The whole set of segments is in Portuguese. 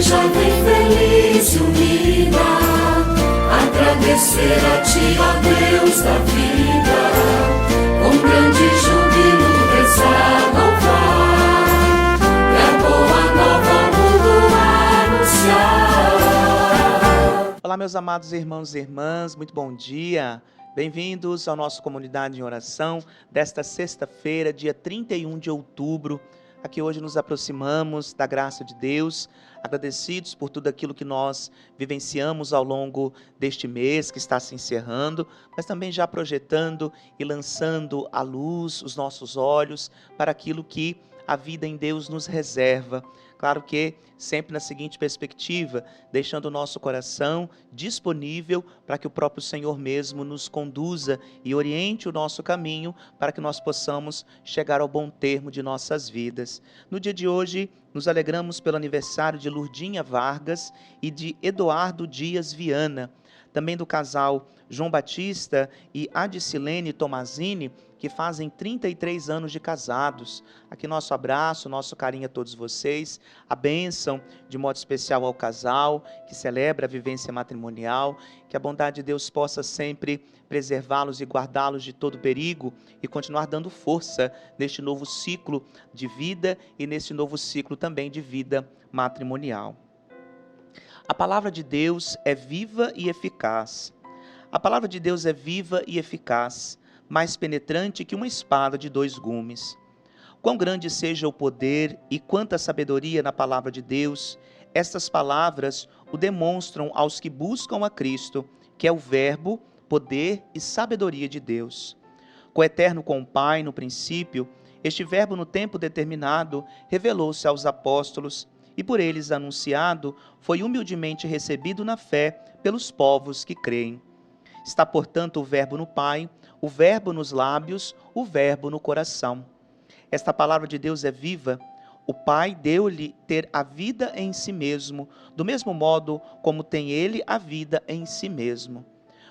igreja bem feliz e unida, agradecer a Ti, ó Deus da vida, com grande júbilo rezar, louvar, e a boa nova ao mundo anunciar. Olá, meus amados irmãos e irmãs, muito bom dia. Bem-vindos ao nosso Comunidade em Oração desta sexta-feira, dia 31 de outubro. Aqui hoje nos aproximamos da graça de Deus, agradecidos por tudo aquilo que nós vivenciamos ao longo deste mês que está se encerrando, mas também já projetando e lançando à luz os nossos olhos para aquilo que a vida em Deus nos reserva. Claro que sempre na seguinte perspectiva, deixando o nosso coração disponível para que o próprio Senhor mesmo nos conduza e oriente o nosso caminho para que nós possamos chegar ao bom termo de nossas vidas. No dia de hoje, nos alegramos pelo aniversário de Lurdinha Vargas e de Eduardo Dias Viana, também do casal João Batista e Adicilene Tomazini, que fazem 33 anos de casados. Aqui nosso abraço, nosso carinho a todos vocês, a bênção de modo especial ao casal que celebra a vivência matrimonial, que a bondade de Deus possa sempre preservá-los e guardá-los de todo perigo e continuar dando força neste novo ciclo de vida e nesse novo ciclo também de vida matrimonial. A palavra de Deus é viva e eficaz. A palavra de Deus é viva e eficaz, mais penetrante que uma espada de 2 gumes. Quão grande seja o poder e quanta sabedoria na palavra de Deus, estas palavras o demonstram aos que buscam a Cristo, que é o Verbo, poder e sabedoria de Deus. Coeterno com o Pai no princípio, este Verbo no tempo determinado revelou-se aos apóstolos e por eles anunciado, foi humildemente recebido na fé pelos povos que creem. Está, portanto, o Verbo no Pai, o Verbo nos lábios, o Verbo no coração. Esta palavra de Deus é viva. O Pai deu-lhe ter a vida em si mesmo, do mesmo modo como tem ele a vida em si mesmo.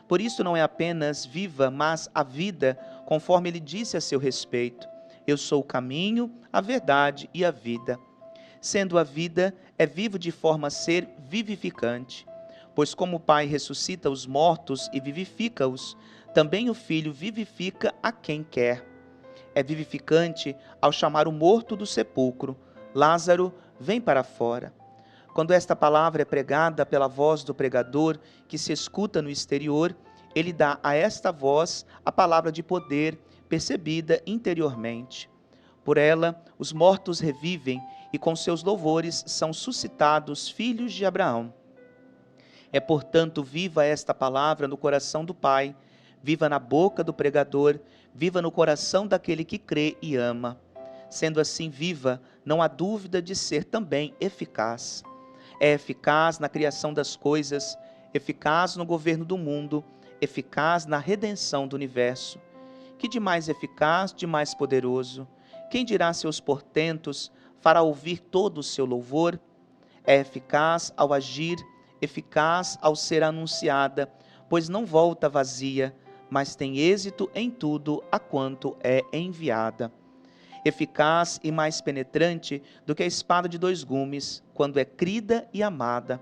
Por isso não é apenas viva, mas a vida, conforme ele disse a seu respeito. Eu sou o caminho, a verdade e a vida. Sendo a vida, é vivo de forma a ser vivificante. Pois como o Pai ressuscita os mortos e vivifica-os, também o Filho vivifica a quem quer. É vivificante ao chamar o morto do sepulcro. Lázaro, vem para fora. Quando esta palavra é pregada pela voz do pregador, que se escuta no exterior, ele dá a esta voz a palavra de poder, percebida interiormente. Por ela, os mortos revivem e com seus louvores são suscitados filhos de Abraão. É, portanto, viva esta palavra no coração do Pai, viva na boca do pregador, viva no coração daquele que crê e ama. Sendo assim viva, não há dúvida de ser também eficaz. É eficaz na criação das coisas, eficaz no governo do mundo, eficaz na redenção do universo. Que de mais eficaz, de mais poderoso? Quem dirá seus portentos, fará ouvir todo o seu louvor? É eficaz ao agir, eficaz ao ser anunciada, pois não volta vazia, mas tem êxito em tudo a quanto é enviada. Eficaz e mais penetrante do que a espada de 2 gumes, quando é crida e amada.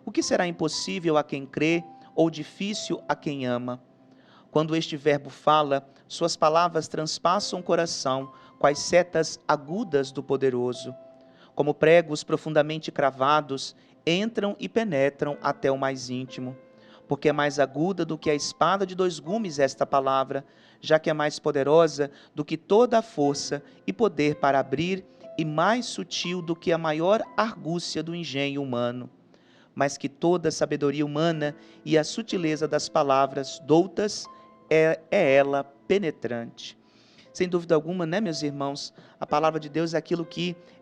O que será impossível a quem crê, ou difícil a quem ama? Quando este verbo fala, suas palavras transpassam o coração, quais setas agudas do poderoso. Como pregos profundamente cravados, entram e penetram até o mais íntimo. Porque é mais aguda do que a espada de 2 gumes esta palavra, já que é mais poderosa do que toda a força e poder para abrir, e mais sutil do que a maior argúcia do engenho humano. Mas que toda a sabedoria humana e a sutileza das palavras doutas é ela penetrante. Sem dúvida alguma, né, meus irmãos? A palavra de Deus é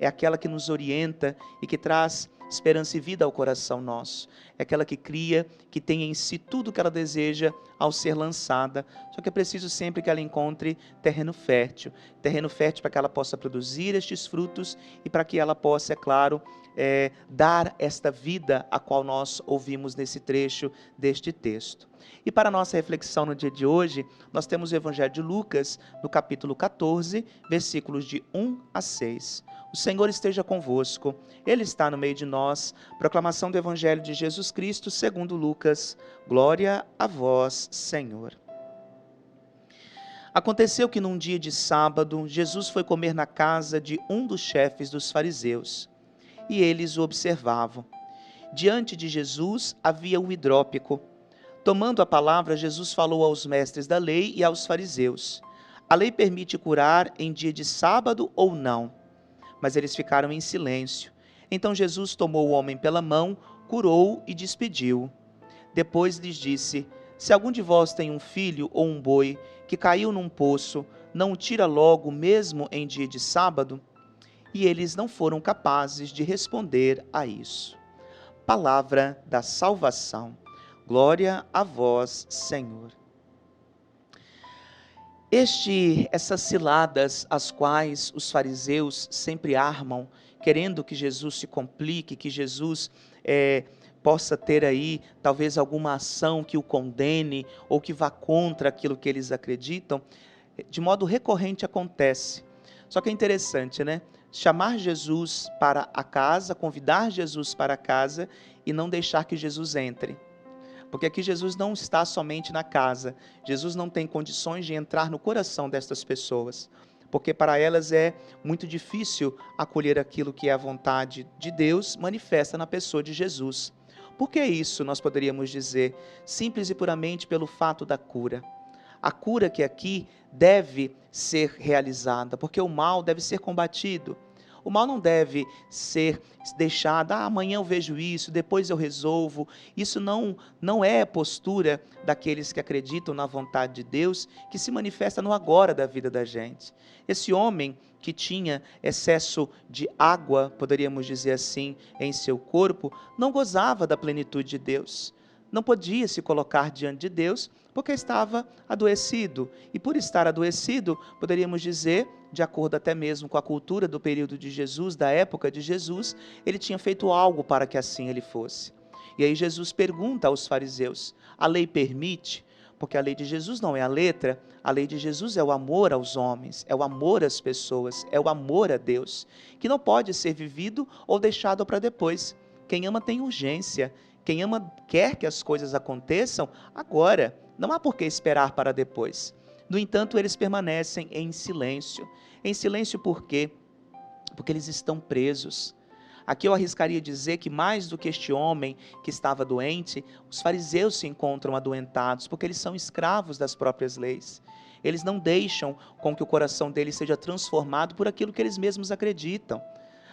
aquela que nos orienta e que traz esperança e vida ao coração nosso. É aquela que cria, que tem em si tudo o que ela deseja ao ser lançada. Só que é preciso sempre que ela encontre terreno fértil para que ela possa produzir estes frutos e para que ela possa, é claro, dar esta vida a qual nós ouvimos nesse trecho deste texto. E para a nossa reflexão no dia de hoje, nós temos o Evangelho de Lucas, no capítulo 14, versículos de 1 a 6. O Senhor esteja convosco, Ele está no meio de nós. Proclamação do Evangelho de Jesus Cristo segundo Lucas. Glória a vós, Senhor. Aconteceu que num dia de sábado, Jesus foi comer na casa de um dos chefes dos fariseus, e eles o observavam. Diante de Jesus havia um hidrópico. Tomando a palavra, Jesus falou aos mestres da lei e aos fariseus: a lei permite curar em dia de sábado ou não? Mas eles ficaram em silêncio. Então Jesus tomou o homem pela mão, curou-o e despediu-o. Depois lhes disse: se algum de vós tem um filho ou um boi que caiu num poço, não o tira logo mesmo em dia de sábado? E eles não foram capazes de responder a isso. Palavra da salvação. Glória a vós, Senhor. Essas ciladas as quais os fariseus sempre armam, querendo que Jesus se complique, que Jesus possa ter aí talvez alguma ação que o condene ou que vá contra aquilo que eles acreditam, de modo recorrente acontece. Só que é interessante, né? Chamar Jesus para a casa, convidar Jesus para a casa e não deixar que Jesus entre. Porque aqui Jesus não está somente na casa, Jesus não tem condições de entrar no coração destas pessoas, porque para elas é muito difícil acolher aquilo que é a vontade de Deus manifesta na pessoa de Jesus. Por que isso nós poderíamos dizer? Simples e puramente pelo fato da cura. A cura que aqui deve ser realizada, porque o mal deve ser combatido. O mal não deve ser deixado, amanhã eu vejo isso, depois eu resolvo. Isso não é a postura daqueles que acreditam na vontade de Deus, que se manifesta no agora da vida da gente. Esse homem que tinha excesso de água, poderíamos dizer assim, em seu corpo, não gozava da plenitude de Deus. Não podia se colocar diante de Deus, porque estava adoecido. E por estar adoecido, poderíamos dizer, de acordo até mesmo com a cultura do período de Jesus, da época de Jesus, ele tinha feito algo para que assim ele fosse. E aí Jesus pergunta aos fariseus: a lei permite? Porque a lei de Jesus não é a letra, a lei de Jesus é o amor aos homens, é o amor às pessoas, é o amor a Deus, que não pode ser vivido ou deixado para depois. Quem ama tem urgência, quem ama quer que as coisas aconteçam agora, não há por que esperar para depois. No entanto, eles permanecem em silêncio. Em silêncio por quê? Porque eles estão presos. Aqui eu arriscaria dizer que mais do que este homem que estava doente, os fariseus se encontram adoentados, porque eles são escravos das próprias leis. Eles não deixam com que o coração deles seja transformado por aquilo que eles mesmos acreditam.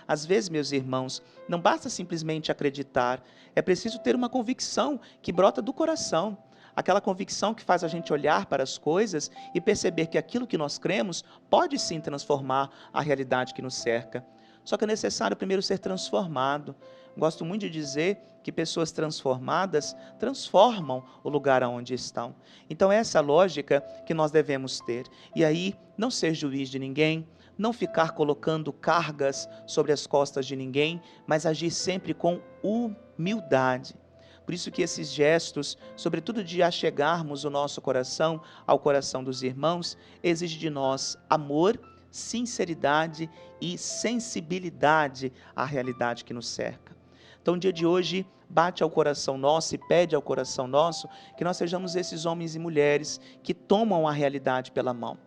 Às vezes, meus irmãos, não basta simplesmente acreditar, é preciso ter uma convicção que brota do coração. Aquela convicção que faz a gente olhar para as coisas e perceber que aquilo que nós cremos pode sim transformar a realidade que nos cerca. Só que é necessário primeiro ser transformado. Gosto muito de dizer que pessoas transformadas transformam o lugar onde estão. Então é essa lógica que nós devemos ter. E aí, não ser juiz de ninguém, não ficar colocando cargas sobre as costas de ninguém, mas agir sempre com humildade. Por isso que esses gestos, sobretudo de achegarmos o nosso coração ao coração dos irmãos, exige de nós amor, sinceridade e sensibilidade à realidade que nos cerca. Então o dia de hoje bate ao coração nosso e pede ao coração nosso que nós sejamos esses homens e mulheres que tomam a realidade pela mão.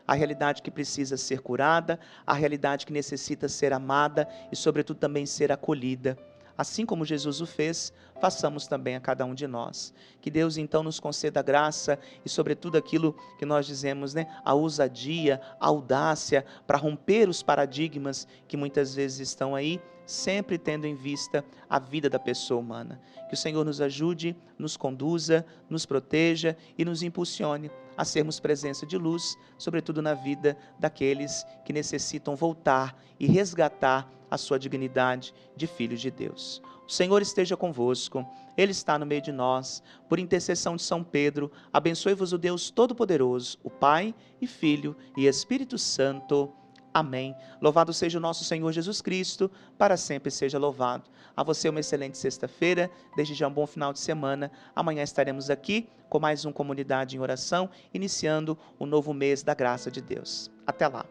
A realidade que precisa ser curada, a realidade que necessita ser amada e sobretudo também ser acolhida. Assim como Jesus o fez, façamos também a cada um de nós. Que Deus então nos conceda a graça e sobretudo aquilo que nós dizemos, a ousadia, a audácia para romper os paradigmas que muitas vezes estão aí, sempre tendo em vista a vida da pessoa humana. Que o Senhor nos ajude, nos conduza, nos proteja e nos impulsione a sermos presença de luz, sobretudo na vida daqueles que necessitam voltar e resgatar a sua dignidade de filhos de Deus. O Senhor esteja convosco, Ele está no meio de nós. Por intercessão de São Pedro, abençoe-vos o Deus Todo-Poderoso, o Pai e Filho e Espírito Santo. Amém. Louvado seja o nosso Senhor Jesus Cristo, para sempre seja louvado. A você uma excelente sexta-feira, desde já um bom final de semana. Amanhã estaremos aqui com mais um Comunidade em Oração, iniciando o novo mês da graça de Deus. Até lá.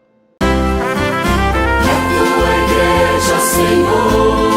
Seja, Senhor,